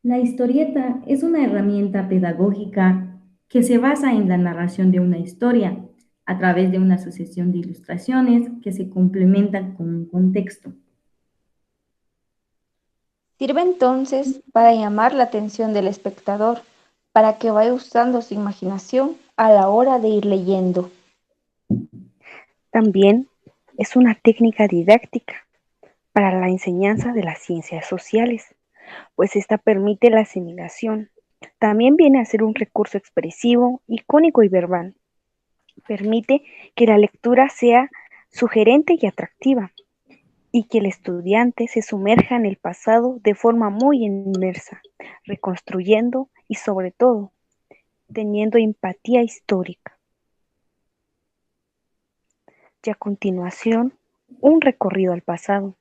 La historieta es una herramienta pedagógica que se basa en la narración de una historia a través de una sucesión de ilustraciones que se complementan con un contexto. Sirve entonces para llamar la atención del espectador, para que vaya usando su imaginación a la hora de ir leyendo. También es una técnica didáctica para la enseñanza de las ciencias sociales, pues esta permite la asimilación. También viene a ser un recurso expresivo, icónico y verbal. Permite que la lectura sea sugerente y atractiva, y que el estudiante se sumerja en el pasado de forma muy inmersa, reconstruyendo y sobre todo teniendo empatía histórica. Y a continuación, un recorrido al pasado.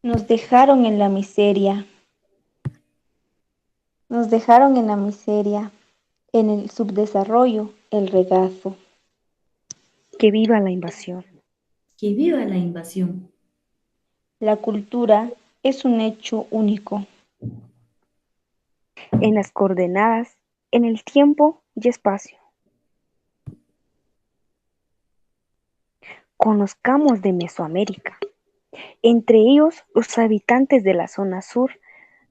Nos dejaron en la miseria, nos dejaron en la miseria, en el subdesarrollo, el regazo. Que viva la invasión. ¡Que viva la invasión! La cultura es un hecho único. En las coordenadas, en el tiempo y espacio. Conozcamos de Mesoamérica, entre ellos los habitantes de la zona sur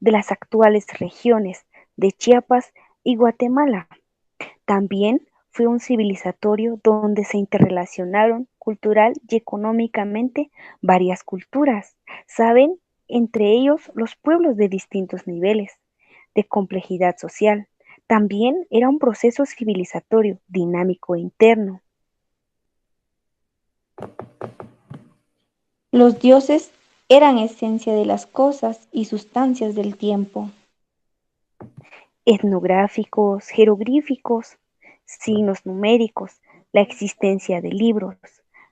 de las actuales regiones de Chiapas y Guatemala. También fue un civilizatorio donde se interrelacionaron cultural y económicamente varias culturas, ¿saben? Entre ellos los pueblos de distintos niveles de complejidad social. También era un proceso civilizatorio, dinámico e interno. Los dioses eran esencia de las cosas y sustancias del tiempo. Etnográficos, jeroglíficos, signos numéricos, la existencia de libros,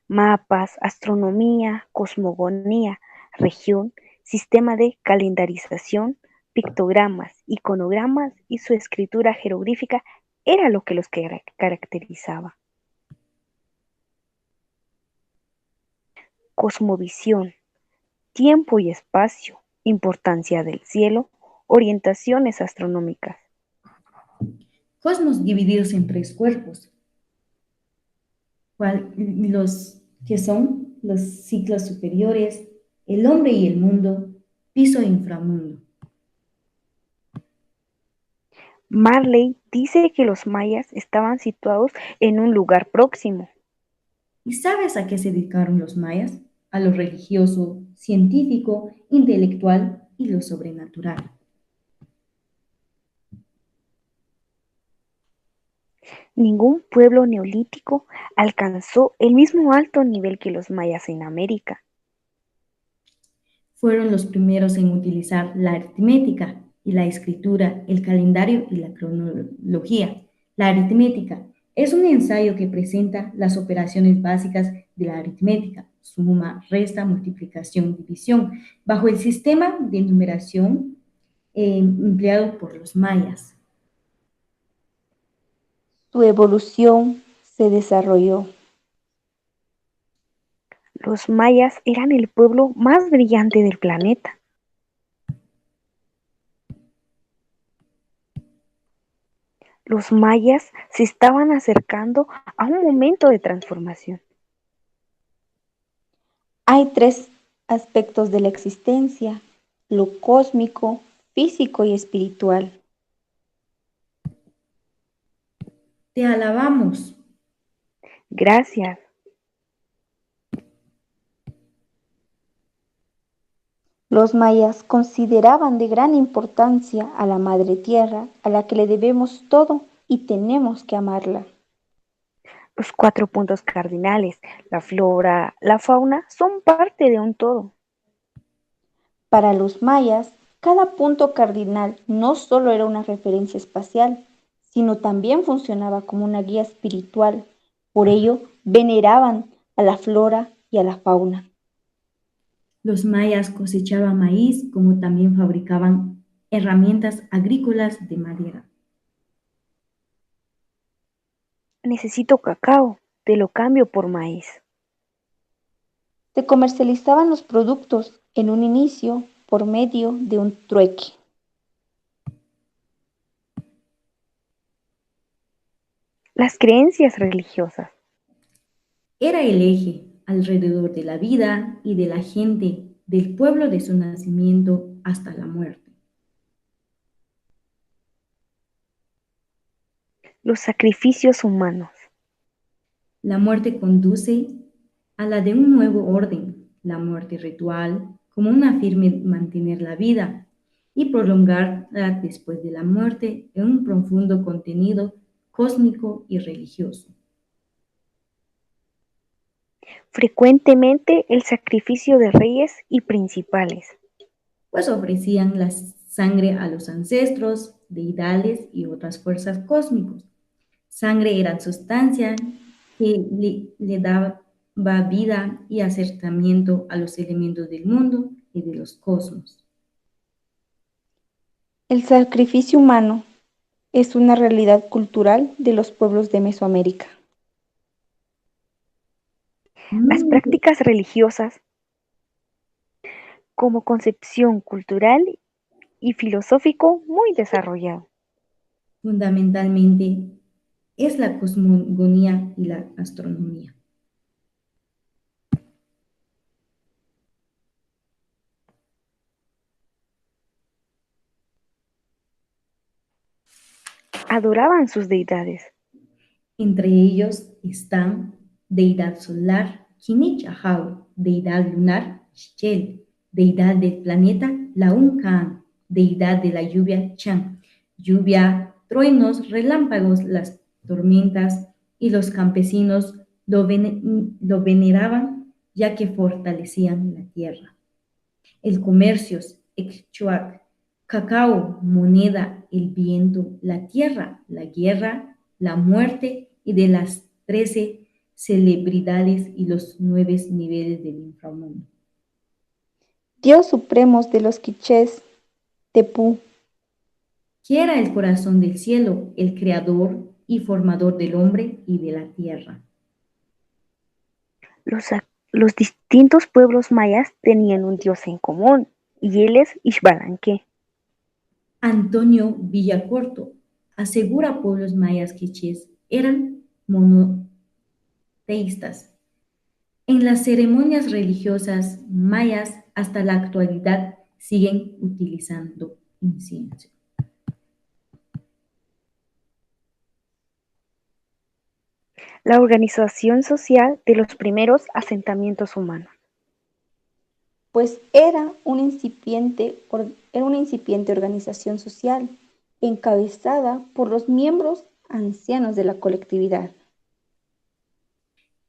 mapas, astronomía, cosmogonía, región, sistema de calendarización, pictogramas, iconogramas y su escritura jeroglífica era lo que los caracterizaba. Cosmovisión, tiempo y espacio, importancia del cielo, orientaciones astronómicas. Cosmos divididos en tres cuerpos, los que son los ciclos superiores, el hombre y el mundo, piso e inframundo. Marley dice que los mayas estaban situados en un lugar próximo. ¿Y sabes a qué se dedicaron los mayas? A lo religioso, científico, intelectual y lo sobrenatural. Ningún pueblo neolítico alcanzó el mismo alto nivel que los mayas en América. Fueron los primeros en utilizar la aritmética y la escritura, el calendario y la cronología. La aritmética es un ensayo que presenta las operaciones básicas de la aritmética, suma, resta, multiplicación, división, bajo el sistema de numeración empleado por los mayas. Su evolución se desarrolló. Los mayas eran el pueblo más brillante del planeta. Los mayas se estaban acercando a un momento de transformación. Hay tres aspectos de la existencia: lo cósmico, físico y espiritual. Te alabamos. Gracias. Los mayas consideraban de gran importancia a la Madre Tierra, a la que le debemos todo y tenemos que amarla. Los 4 puntos cardinales, la flora, la fauna, son parte de un todo. Para los mayas, cada punto cardinal no solo era una referencia espacial, sino también funcionaba como una guía espiritual. Por ello, veneraban a la flora y a la fauna. Los mayas cosechaban maíz como también fabricaban herramientas agrícolas de madera. Necesito cacao, te lo cambio por maíz. Se comercializaban los productos en un inicio por medio de un trueque. Las creencias religiosas. Era el eje alrededor de la vida y de la gente del pueblo de su nacimiento hasta la muerte. Los sacrificios humanos. La muerte conduce a la de un nuevo orden, la muerte ritual, como una firme mantener la vida y prolongarla después de la muerte en un profundo contenido cósmico y religioso. Frecuentemente el sacrificio de reyes y principales. Pues ofrecían la sangre a los ancestros, deidades y otras fuerzas cósmicas. Sangre era sustancia que le daba vida y acercamiento a los elementos del mundo y de los cosmos. El sacrificio humano es una realidad cultural de los pueblos de Mesoamérica. Las prácticas religiosas como concepción cultural y filosófico muy desarrollado. Fundamentalmente es la cosmogonía y la astronomía. Adoraban sus deidades. Entre ellos están deidad solar, Kinich Ahau, deidad lunar, Shchel, deidad del planeta, Launcan, deidad de la lluvia, Chan, lluvia, truenos, relámpagos, las tormentas, y los campesinos lo veneraban ya que fortalecían la tierra. El comercio, Exchuac, cacao, moneda, el viento, la tierra, la guerra, la muerte y de las 13 celebridades y los 9 niveles del inframundo. Dios supremos de los quichés, Tepú, Que era el corazón del cielo, el creador y formador del hombre y de la tierra. Los distintos pueblos mayas tenían un dios en común, y él es Ixbalanque. Antonio Villacorto asegura pueblos mayas quichés eran monoteístas. En las ceremonias religiosas mayas hasta la actualidad siguen utilizando incienso. La organización social de los primeros asentamientos humanos. pues era una incipiente organización social encabezada por los miembros ancianos de la colectividad.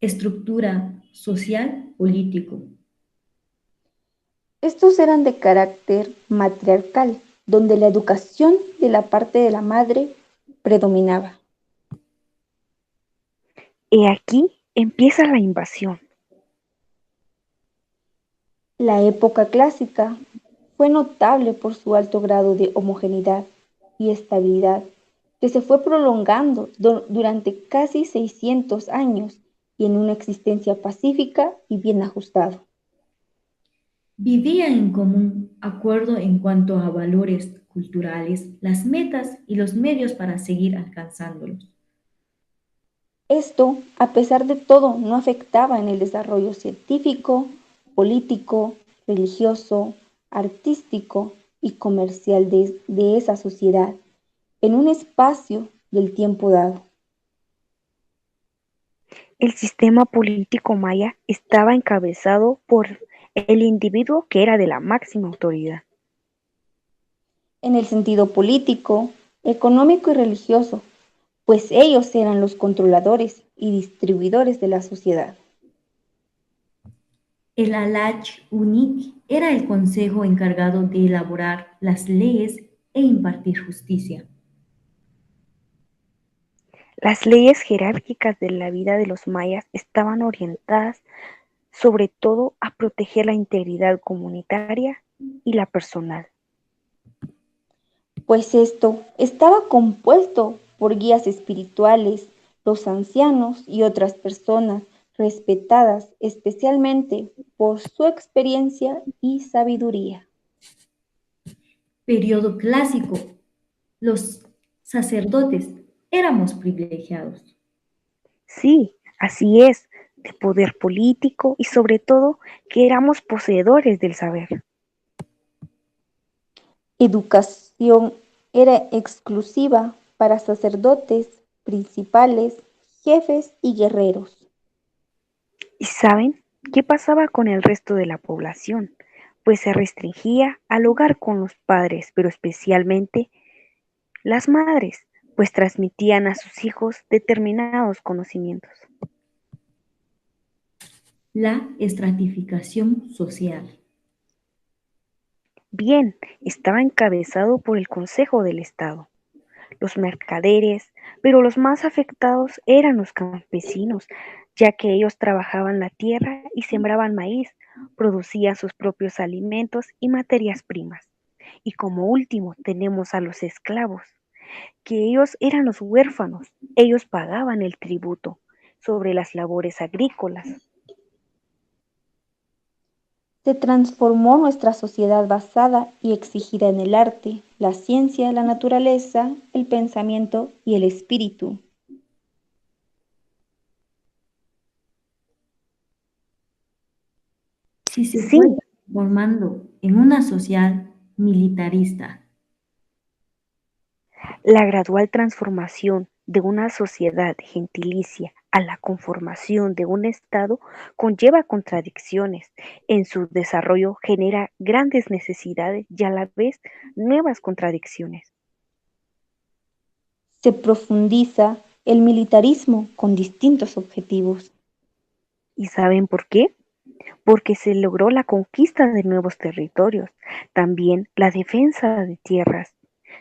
Estructura social político. Estos eran de carácter matriarcal, donde la educación de la parte de la madre predominaba. He aquí empieza la invasión. La época clásica fue notable por su alto grado de homogeneidad y estabilidad, que se fue prolongando durante casi 600 años y en una existencia pacífica y bien ajustada. Vivían en común acuerdo en cuanto a valores culturales, las metas y los medios para seguir alcanzándolos. Esto, a pesar de todo, no afectaba en el desarrollo científico, político, religioso, artístico y comercial de esa sociedad en un espacio del tiempo dado. El sistema político maya estaba encabezado por el individuo que era de la máxima autoridad. En el sentido político, económico y religioso, pues ellos eran los controladores y distribuidores de la sociedad. El Alach Unik era el consejo encargado de elaborar las leyes e impartir justicia. Las leyes jerárquicas de la vida de los mayas estaban orientadas sobre todo a proteger la integridad comunitaria y la personal. Pues esto estaba compuesto por guías espirituales, los ancianos y otras personas respetadas especialmente por su experiencia y sabiduría. Periodo clásico. Los sacerdotes éramos privilegiados. Sí, así es, de poder político y sobre todo que éramos poseedores del saber. Educación era exclusiva para sacerdotes, principales, jefes y guerreros. ¿Y saben qué pasaba con el resto de la población? Pues se restringía al hogar con los padres, pero especialmente las madres, pues transmitían a sus hijos determinados conocimientos. La estratificación social. Bien, estaba encabezado por el Consejo del Estado, los mercaderes, pero los más afectados eran los campesinos, ya que ellos trabajaban la tierra y sembraban maíz, producían sus propios alimentos y materias primas. Y como último tenemos a los esclavos, que ellos eran los huérfanos, ellos pagaban el tributo sobre las labores agrícolas. Se transformó nuestra sociedad basada y exigida en el arte, la ciencia, la naturaleza, el pensamiento y el espíritu. Si se fue Sí, transformando en una sociedad militarista. la gradual transformación de una sociedad gentilicia a la conformación de un Estado conlleva contradicciones. En su desarrollo genera grandes necesidades y a la vez nuevas contradicciones. Se profundiza el militarismo con distintos objetivos. ¿Y saben por qué? Porque se logró la conquista de nuevos territorios, también la defensa de tierras.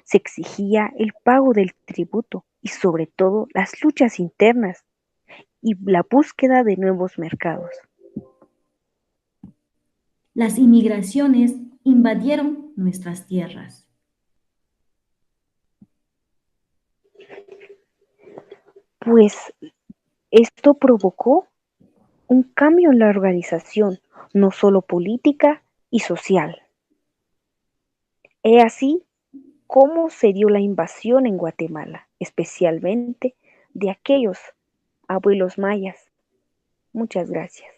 Se exigía el pago del tributo y sobre todo las luchas internas y la búsqueda de nuevos mercados. Las inmigraciones invadieron nuestras tierras. Pues esto provocó un cambio en la organización, no solo política y social. He así cómo se dio la invasión en Guatemala, especialmente de aquellos abuelos mayas. Muchas gracias.